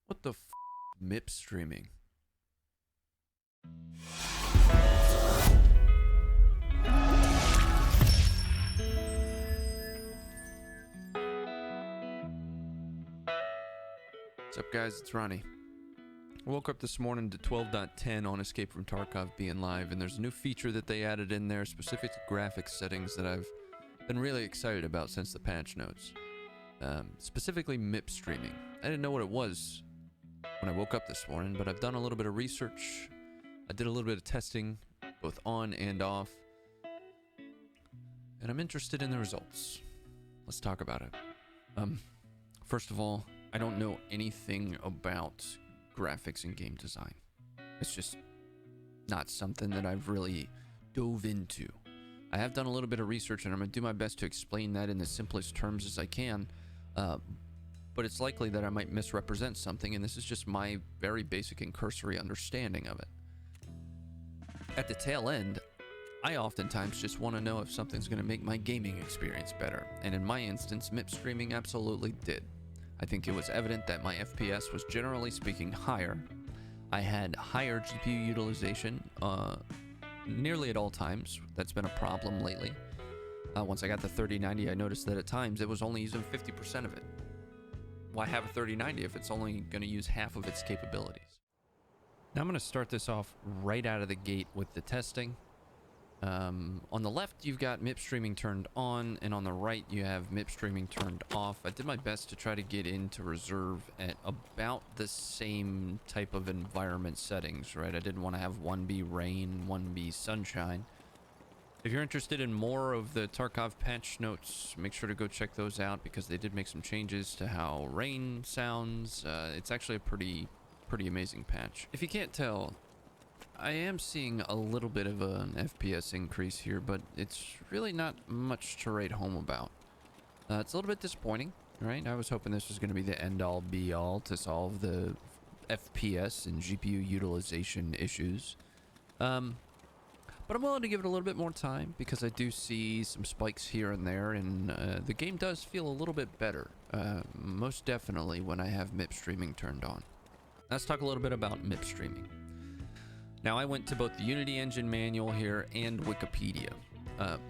What the f*** Mip Streaming? What's up, guys? It's Ronnie. I woke up this morning to 12.10 on Escape from Tarkov being live, and there's a new feature that they added in there specific to graphics settings that I've been really excited about since the patch notes. Specifically Mip Streaming. I didn't know what it was when I woke up this morning, but I've done a little bit of research. I did a little bit of testing, both on and off, and I'm interested in the results. Let's talk about it. First of all, I don't know anything about graphics and game design. It's just not something that I've really dove into. I have done a little bit of research, and I'm going to do my best to explain that in the simplest terms as I can. But it's likely that I might misrepresent something, and this is just my very basic and cursory understanding of it. At the tail end, I oftentimes just want to know if something's going to make my gaming experience better, and in my instance, Mip Streaming absolutely did. I think it was evident that my FPS was generally speaking higher. I had higher GPU utilization nearly at all times. That's been a problem lately. Once I got the 3090, I noticed that at times it was only using 50% of it. Why have a 3090 if it's only going to use half of its capabilities? Now I'm going to start this off right out of the gate with the testing. On the left, you've got Mip Streaming turned on, and on the right, you have Mip Streaming turned off. I did my best to try to get into reserve at about the same type of environment settings, right? I didn't want to have one be rain, one be sunshine. If you're interested in more of the Tarkov patch notes, make sure to go check those out because they did make some changes to how rain sounds. It's actually a pretty amazing patch. If you can't tell, I am seeing a little bit of an FPS increase here, but it's really not much to write home about. It's a little bit disappointing, right? I was hoping this was going to be the end-all be-all to solve the FPS and GPU utilization issues. But I'm willing to give it a little bit more time because I do see some spikes here and there, and the game does feel a little bit better, most definitely when I have Mip Streaming turned on. Let's talk a little bit about Mip Streaming. Now, I went to both the Unity Engine manual here and Wikipedia.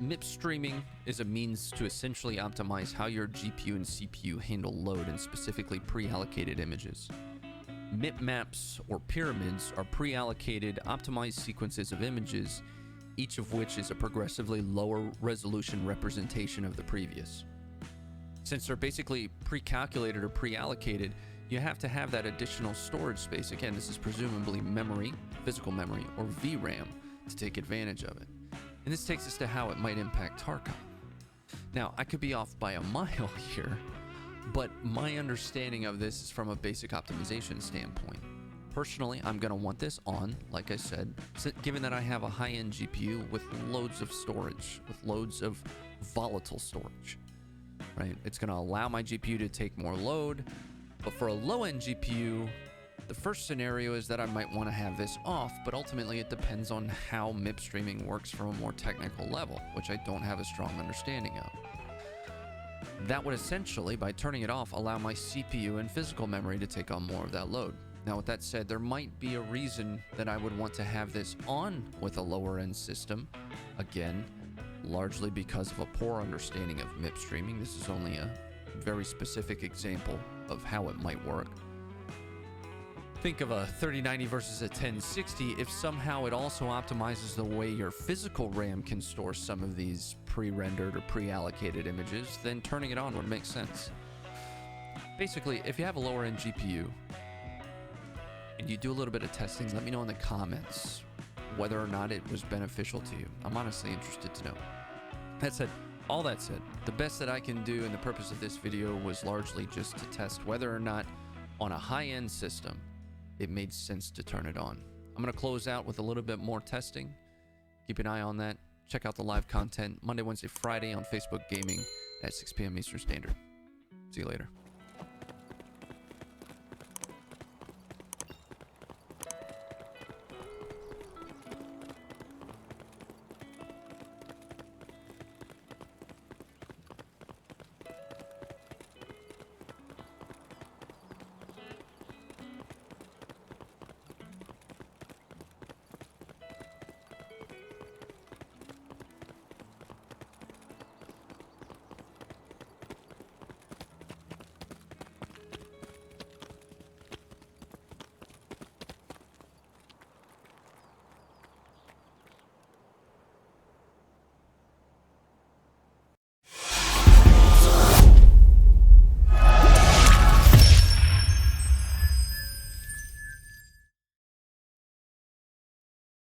Mip Streaming is a means to essentially optimize how your GPU and CPU handle load in specifically pre-allocated images. Mip maps, or pyramids, are pre-allocated, optimized sequences of images, each of which is a progressively lower resolution representation of the previous. Since they're basically pre-calculated or pre-allocated, you have to have that additional storage space. Again, this is presumably memory, physical memory, or VRAM to take advantage of it. And this takes us to how it might impact Tarkov. Now, I could be off by a mile here, but my understanding of this is from a basic optimization standpoint. Personally, I'm going to want this on, like I said, given that I have a high-end GPU with loads of storage, with loads of volatile storage, right? It's going to allow my GPU to take more load, but for a low-end GPU, the first scenario is that I might want to have this off, but ultimately it depends on how Mip Streaming works from a more technical level, which I don't have a strong understanding of. That would essentially, by turning it off, allow my CPU and physical memory to take on more of that load. Now, with that said, there might be a reason that I would want to have this on with a lower-end system. Again, largely because of a poor understanding of Mip Streaming. This is only a very specific example of how it might work. Think of a 3090 versus a 1060. If somehow it also optimizes the way your physical RAM can store some of these pre-rendered or pre-allocated images, then turning it on would make sense. Basically, if you have a lower-end GPU and you do a little bit of testing, let me know in the comments whether or not it was beneficial to you. I'm honestly interested to know. All that said, the best that I can do, and the purpose of this video was largely just to test whether or not on a high-end system it made sense to turn it on. I'm going to close out with a little bit more testing. Keep an eye on that. Check out the live content Monday, Wednesday, Friday on Facebook Gaming at 6 p.m. Eastern Standard. See you later.